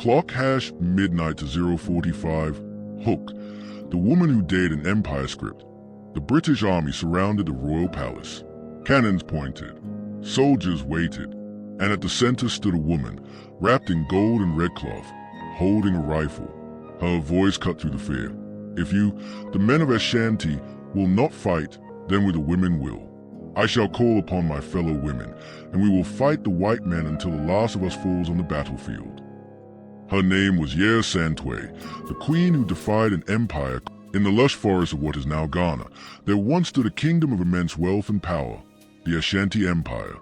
Clock hash midnight to 045. Hook, the woman who dared an empire script. The British army surrounded the royal palace. Cannons pointed. Soldiers waited. And at the center stood a woman, wrapped in gold and red cloth, holding a rifle. Her voice cut through the fear. If you, the men of Ashanti, will not fight, then we the women will. I shall call upon my fellow women, and we will fight the white men until the last of us falls on the battlefield. Her name was Yaa Asantewaa, the queen who defied an empire. In the lush forest of what is now Ghana, there once stood a kingdom of immense wealth and power, the Ashanti Empire.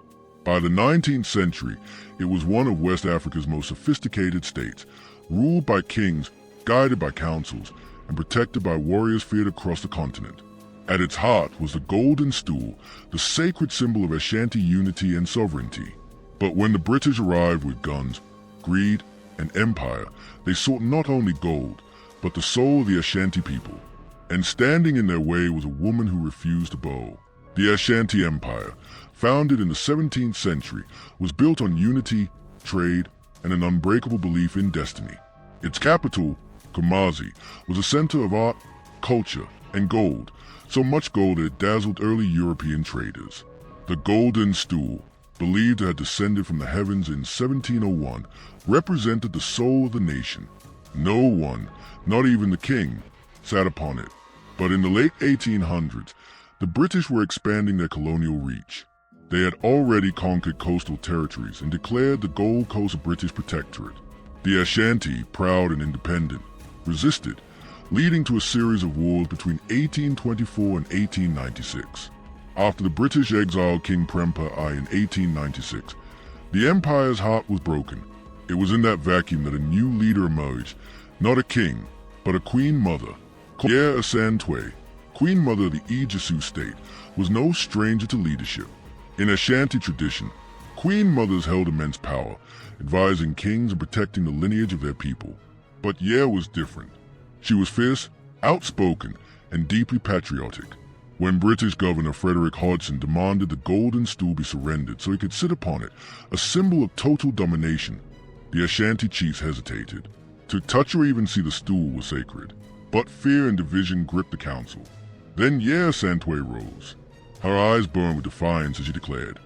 By the 19th century, it was one of West Africa's most sophisticated states, ruled by kings, guided by councils, and protected by warriors feared across the continent. At its heart was the Golden Stool, the sacred symbol of Ashanti unity and sovereignty. But when the British arrived with guns, greed, and empire, they sought not only gold, but the soul of the Ashanti people. And standing in their way was a woman who refused to bow. The Ashanti Empire, founded in the 17th century, was built on unity, trade, and an unbreakable belief in destiny. Its capital, Kumasi, was a center of art, culture, and gold, so much gold that it dazzled early European traders. The Golden Stool, believed to have descended from the heavens in 1701, represented the soul of the nation. No one, not even the king, sat upon it. But in the late 1800s, the British were expanding their colonial reach. They had already conquered coastal territories and declared the Gold Coast British Protectorate. The Ashanti, proud and independent, resisted, leading to a series of wars between 1824 and 1896. After the British exiled King Prempeh I in 1896, the empire's heart was broken. It was in that vacuum that a new leader emerged, not a king, but a Queen Mother. Yaa Asantewaa, Queen Mother of the Ejisu state, was no stranger to leadership. In Ashanti tradition, Queen Mothers held immense power, advising kings and protecting the lineage of their people. But Yaa was different. She was fierce, outspoken, and deeply patriotic. When British Governor Frederick Hodgson demanded the Golden Stool be surrendered so he could sit upon it, a symbol of total domination, the Ashanti chiefs hesitated. To touch or even see the stool was sacred. But fear and division gripped the council. Then Yaa Asantewaa rose. Her eyes burned with defiance as she declared,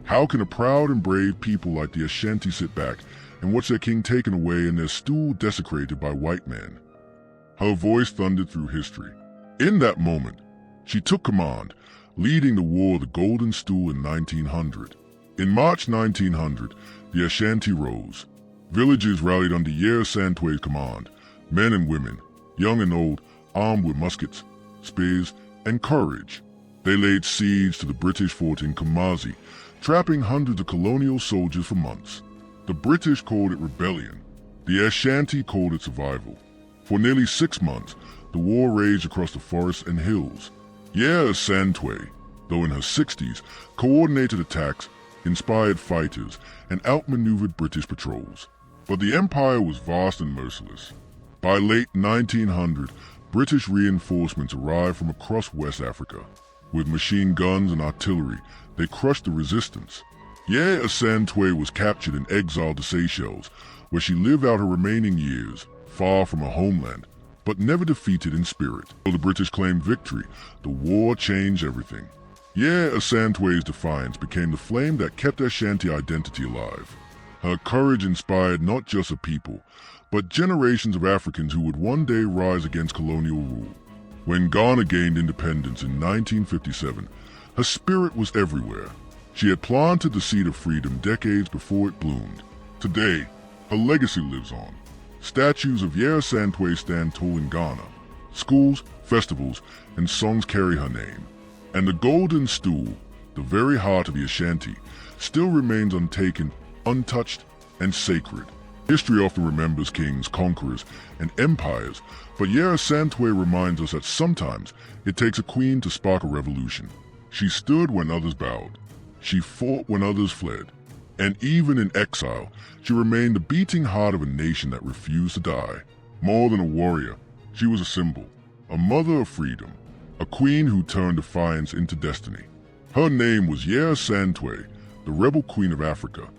"How can a proud and brave people like the Ashanti sit back and watch their king taken away and their stool desecrated by white men?" Her voice thundered through history. In that moment, she took command, leading the War of the Golden Stool in 1900. In March 1900, the Ashanti rose. Villages rallied under Yaa Asantewaa's command, men and women, young and old, armed with muskets, spears, and courage. They laid siege to the British fort in Kumasi, trapping hundreds of colonial soldiers for months. The British called it rebellion. The Ashanti called it survival. For nearly 6 months, the war raged across the forests and hills. Yaa Asantewaa, though in her 60s, coordinated attacks, inspired fighters, and outmaneuvered British patrols. But the empire was vast and merciless. By late 1900, British reinforcements arrived from across West Africa. With machine guns and artillery, they crushed the resistance. Yaa Asantewaa was captured and exiled to Seychelles, where she lived out her remaining years, far from her homeland, but never defeated in spirit. Though the British claimed victory, the war changed everything. Yaa Asantewaa's defiance became the flame that kept Ashanti identity alive. Her courage inspired not just a people, but generations of Africans who would one day rise against colonial rule. When Ghana gained independence in 1957, her spirit was everywhere. She had planted the seed of freedom decades before it bloomed. Today, her legacy lives on. Statues of Yaa Asantewaa stand tall in Ghana. Schools, festivals, and songs carry her name. And the Golden Stool, the very heart of the Ashanti, still remains untaken, untouched, and sacred. History often remembers kings, conquerors, and empires, but Yaa Asantewaa reminds us that sometimes it takes a queen to spark a revolution. She stood when others bowed. She fought when others fled. And even in exile, she remained the beating heart of a nation that refused to die. More than a warrior, she was a symbol, a mother of freedom, a queen who turned defiance into destiny. Her name was Yaa Asantewaa, the rebel queen of Africa,